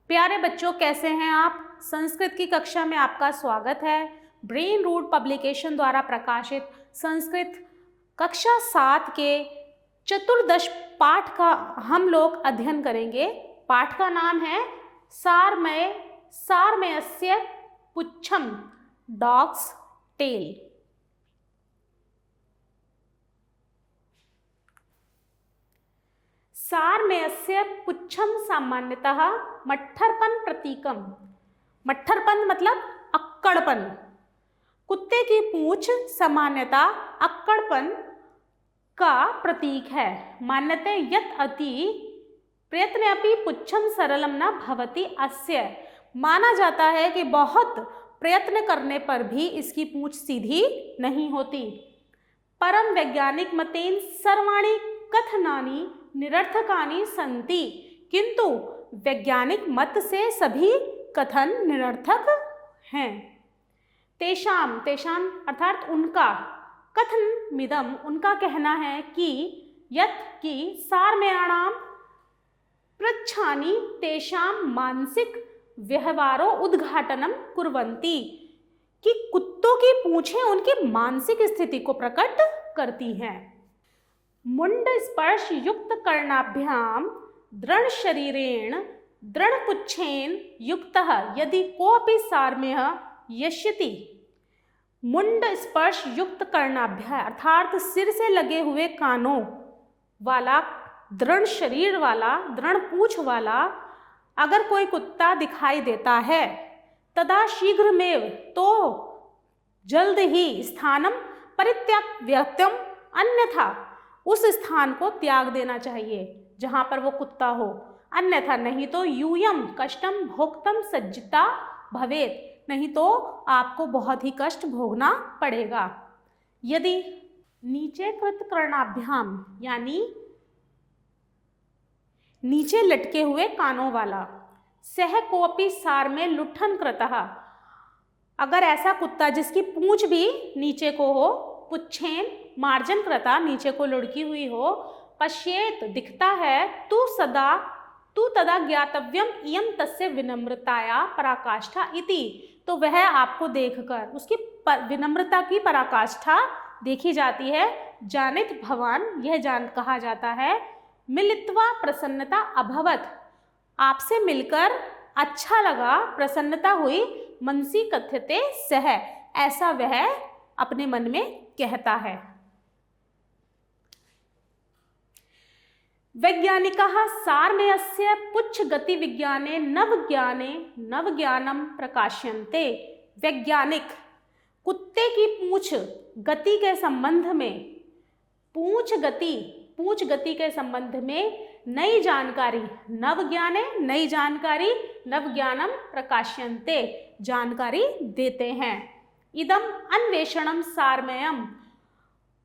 प्यारे बच्चों, कैसे हैं आप? संस्कृत की कक्षा में आपका स्वागत है। ब्रेन रूट पब्लिकेशन द्वारा प्रकाशित संस्कृत कक्षा 7 के चतुर्दश पाठ का हम लोग अध्ययन करेंगे। पाठ का नाम है सारमेयस्य पुच्छम, डॉग्स टेल। सारमेयस्य पुच्छम सामान्यतः मट्ठरपन प्रतीकम। मट्ठरपन मतलब अक्कड़पन। कुत्ते की पूंछ सामान्यतः अक्कड़पन का प्रतीक है। मान्यते यत् अति प्रयत्नेऽपि पुच्छम सरलम न भवति अस्य। माना जाता है कि बहुत प्रयत्न करने पर भी इसकी पूंछ सीधी नहीं होती। परम वैज्ञानिक मतेन सर्वाणि कथनानि निरर्थकानि सन्ति, किंतु वैज्ञानिक मत से सभी कथन निरर्थक हैं। तेषाम अर्थात उनका, कथन मिदम उनका कहना है कि यत् कि सारमेयाणाम पृच्छानि तेषाम मानसिक व्यवहारो उद्घाटनम कुर्वन्ति, कि कुत्तों की पूंछें उनकी मानसिक स्थिति को प्रकट करती हैं। मुंड स्पर्श युक्त कर्णाभ्याम दृढ़ शरीरेण दृढ़ पुच्छेन युक्तः यदि कोऽपि सारमेयः यस्यति। मुंड स्पर्श युक्त कर्णाभ्याम अर्थात सिर से लगे हुए कानों वाला, दृढ़ शरीर वाला, दृढ़ पूंछ वाला अगर कोई कुत्ता दिखाई देता है, तदा शीघ्रमेव, तो जल्द ही, स्थानम परित्यक्तव्यम, अन्यथा उस स्थान को त्याग देना चाहिए जहां पर वो कुत्ता हो, अन्यथा नहीं तो यूयम कष्टम भोक्तम सज्जिता भवेत, नहीं तो आपको बहुत ही कष्ट भोगना पड़ेगा। यदि नीचे कृत कर्णाभ्याम यानी नीचे लटके हुए कानों वाला, सह कोपी सार में लुठन कृतः, अगर ऐसा कुत्ता जिसकी पूंछ भी नीचे को हो, पुच्छेन मार्जन कृता नीचे को लुढ़की हुई हो, पश्येत दिखता है, तू तदा ज्ञातव्यम इयं तस्य विनम्रताया पराकाष्ठा इति, तो वह आपको देखकर उसकी विनम्रता की पराकाष्ठा देखी जाती है। जानित भवान, यह जान कहा जाता है, मिलित्वा प्रसन्नता अभवत, आपसे मिलकर अच्छा लगा, प्रसन्नता हुई, मनसी कथ्यते सह, ऐसा वह अपने मन में कहता है। वैज्ञानिकाः सारमेयस्य पुच्छ गति विज्ञाने नवज्ञानम प्रकाश्यन्ते। वैज्ञानिक कुत्ते की पूंछ गति के संबंध में, पूंछ गति के संबंध में नई जानकारी, नई जानकारी, नवज्ञानम प्रकाश्यन्ते, जानकारी देते हैं। इदम अन्वेषणम सारमेयम,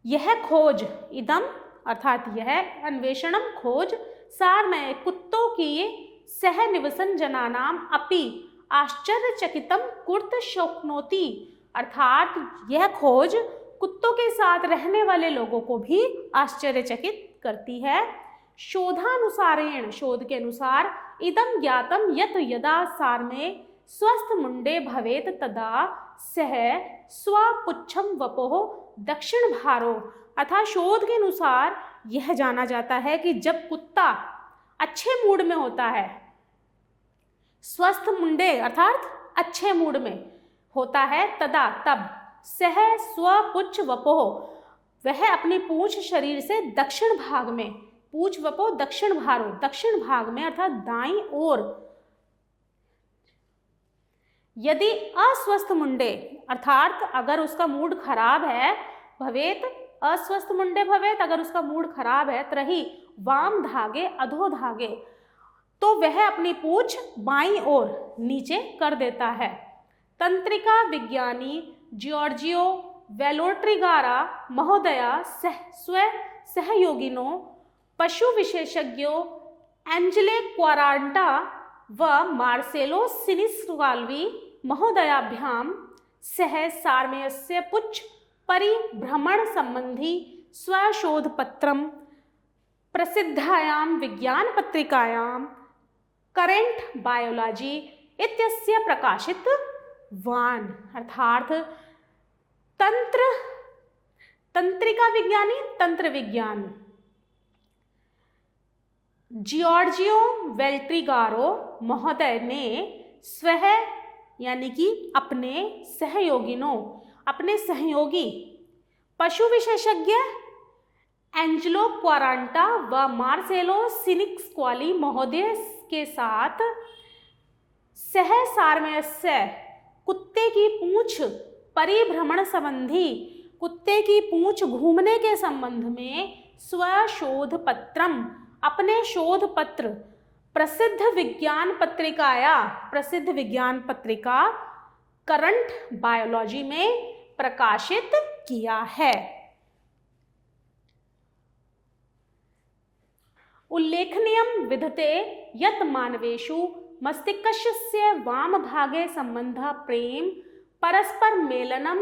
यह खोज, इदम अर्थात यह अन्वेषणम खोज, सारमेय कुत्तों की सह निवसन जनानाम अपि आश्चर्यचकितम कुर्त शोक्नोति, अर्थात यह खोज कुत्तों के साथ रहने वाले लोगों को भी आश्चर्यचकित करती है। शोधानुसारेण, शोध के अनुसार, इदम ज्ञातम यत् यदा सारमेय स्वस्थ मुंडे भवेत तदा सह स्वपुच्छम वपोः दक्षिण भारो, अर्थात शोध के अनुसार यह जाना जाता है कि जब कुत्ता अच्छे मूड में होता है, स्वस्थ मुंडे अर्थात अच्छे मूड में होता है, तदा तब, सह स्वपुच्छ वपोः, वह अपनी पूंछ शरीर से दक्षिण भाग में, पूंछ वपो दक्षिण भारो, दक्षिण भाग में अर्थात दाईं ओर, यदि अस्वस्थ मुंडे अर्थात अगर उसका मूड खराब है, भवेत अस्वस्थ मुंडे भवेत, अगर उसका मूड खराब है, तरही वाम धागे अधो धागे, तो वह अपनी पूंछ बाईं ओर नीचे कर देता है। तंत्रिका विज्ञानी जॉर्जियो वेलोट्रिगारा महोदया सहयोगिनो पशु विशेषज्ञों एंजेले क्वारांटा व मार्सेलो सिनिस्काल्वी महोदयाभ्याम सह सारमेयस्य पुच्छ परिभ्रमण संबंधी स्वशोध पत्रम प्रसिद्धायाम विज्ञान पत्रिकायाम करेंट बायोलॉजी इत्यस्य प्रकाशित वान, अर्थात तंत्रिका विज्ञानी तंत्र विज्ञान। जियोर्जियो वेल्ट्रिगारो महोदय ने स्वयं यानी कि अपने सहयोगी पशु विशेषज्ञ एंजेलो क्वारंटा व मार्सेलो सिनिक्सक्वाली महोदय के साथ सहसारमस्य कुत्ते की पूंछ परिभ्रमण संबंधी, कुत्ते की पूंछ घूमने के संबंध में स्वशोध पत्रम, अपने शोध पत्र प्रसिद्ध विज्ञान पत्रिका करंट बायोलॉजी में प्रकाशित किया है। उल्लेखनीयं विद्यते यत् मानवेषु मस्तिष्कस्य वामभागे संबंधः प्रेम परस्पर मेलनम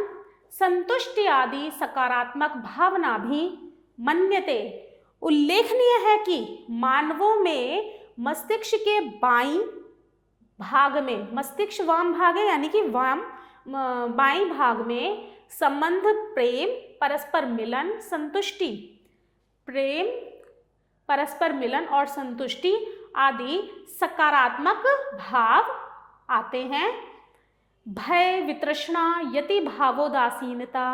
संतुष्टि आदि सकारात्मक भावना भी मन्यते। उल्लेखनीय है कि मानवों में मस्तिष्क के बाईं भाग में, मस्तिष्क वाम भाग है यानी कि बाईं भाग में संबंध प्रेम परस्पर मिलन संतुष्टि, प्रेम परस्पर मिलन और संतुष्टि आदि सकारात्मक भाव आते हैं। भय वितृष्णा यति भावोदासीनता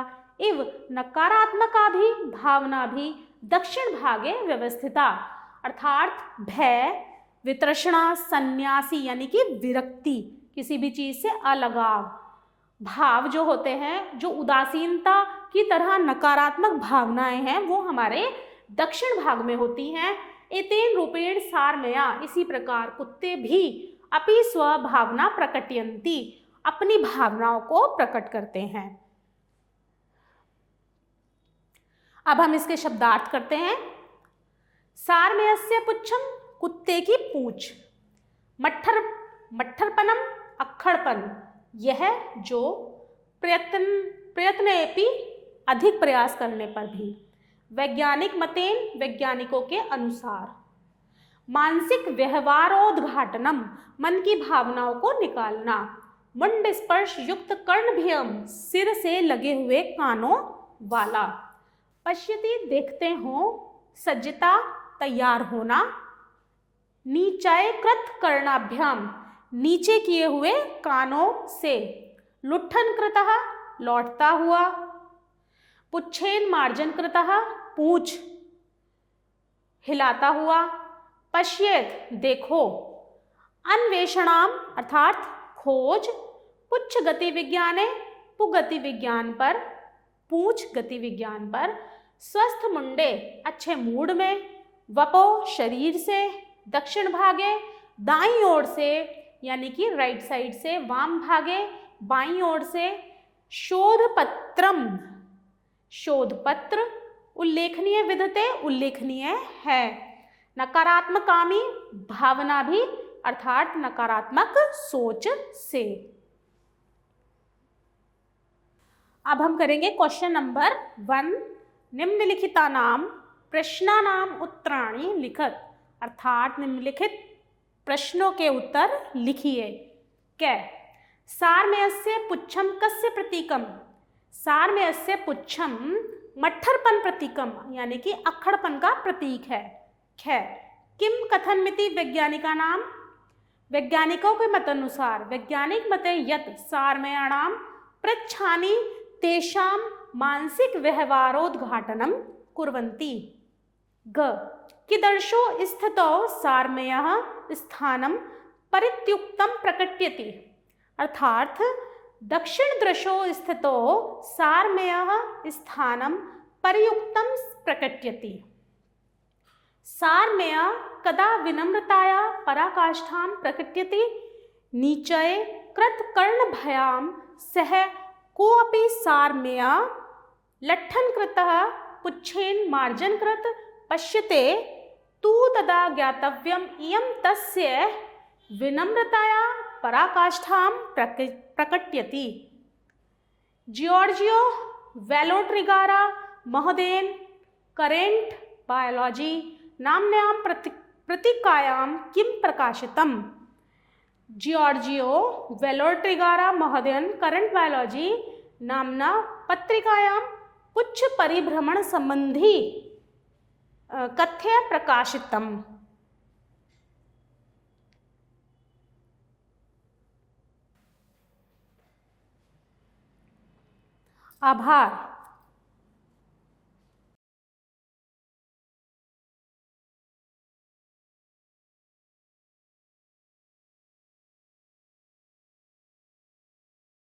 इव नकारात्मका भी भावना भी दक्षिण भागे व्यवस्थिता, अर्थात भय वितृष्णा सन्यासी यानी कि विरक्ति, किसी भी चीज से अलगाव भाव जो होते हैं, जो उदासीनता की तरह नकारात्मक भावनाएं हैं, वो हमारे दक्षिण भाग में होती हैं। एतेन रूपेण सारमेया, इसी प्रकार कुत्ते भी अपि स्वभावना प्रकटयन्ति, अपनी भावनाओं को प्रकट करते हैं। अब हम इसके शब्दार्थ करते हैं। सारमेयस्य पुच्छम, कुत्ते की पूंछ, मट्ठरपनम अक्खड़पन, यह जो प्रयत्नेपि अधिक प्रयास करने पर भी, वैज्ञानिक मतेन, वैज्ञानिकों के अनुसार, मानसिक व्यवहारोद्घाटनम, मन की भावनाओं को निकालना, मुंड स्पर्श युक्त कर्णभ्यम, सिर से लगे हुए कानों वाला, पश्यति देखते हो, सज्जता तैयार होना, नीचायकृत कर्णाभ्याम, नीचे किए हुए कानों से, लुट्ठन कृतः लौटता हुआ, पुच्छेन मार्जन कृतः पूंछ हिलाता हुआ, पश्येत देखो, अन्वेषणाम अर्थात खोज, पुच्छ गति विज्ञाने, पुगति विज्ञान पर, पूंछ गति विज्ञान पर, स्वस्थ मुंडे अच्छे मूड में, वपो शरीर से, दक्षिण भागे दाईं ओर से यानी कि राइट साइड से, वाम भागे बाईं ओर से, शोधपत्रम शोधपत्र, उल्लेखनीय विधते उल्लेखनीय है, नकारात्मकामी भावना भी अर्थात नकारात्मक सोच से। अब हम करेंगे क्वेश्चन नंबर 1। निम्नलिखितानां प्रश्नानां उत्तराणि लिखत, अर्थात निम्नलिखित प्रश्नों के उत्तर लिखिए। कै सारमेयस्य पुच्छम कस्य प्रतीकम, सारमेयस्य पुच्छम मट्ठरपन प्रतीकम यानी कि अक्खड़पन का प्रतीक है। ख किम कथनमिति वैज्ञानिका नाम, वैज्ञानिकों के मत अनुसार, वैज्ञानिक मते यत सारमेयाणाम पृच्छानि तेषां मानसिक व्यवहारोद्घाटनं कुर्वन्ति। ग कीदृशो स्थितौ सारमेयः स्थानं परित्युक्तं प्रकट्यति, अर्थात दक्षिण दृशो स्थितो सारमेयः स्थानं परियुक्तं प्रकट्यति। सारमेय कदा विनम्रताया पराकाष्ठां प्रकट्यति, नीचये कृत कर्णभयां सह कोऽपि सारमेय लट्ठन कृतः पुच्छेन मार्जन कृत पश्यते तु तदा ज्ञातव्यम् इयं तस्य विनम्रताया पराकाष्ठां प्रकट्यति। जियोर्जियो वेलोट्रिगारा महोदयेन करेंट बायोलॉजी नाम्न्यां पत्रिकायां किं प्रकाशितम्? जियोर्जियो वेलोर्टिगारा महोदयन करंट बायोलॉजी नाम्ना पत्रिकायां पुच्छ परिभ्रमण संबंधी कथ्य प्रकाशितम्। आभार।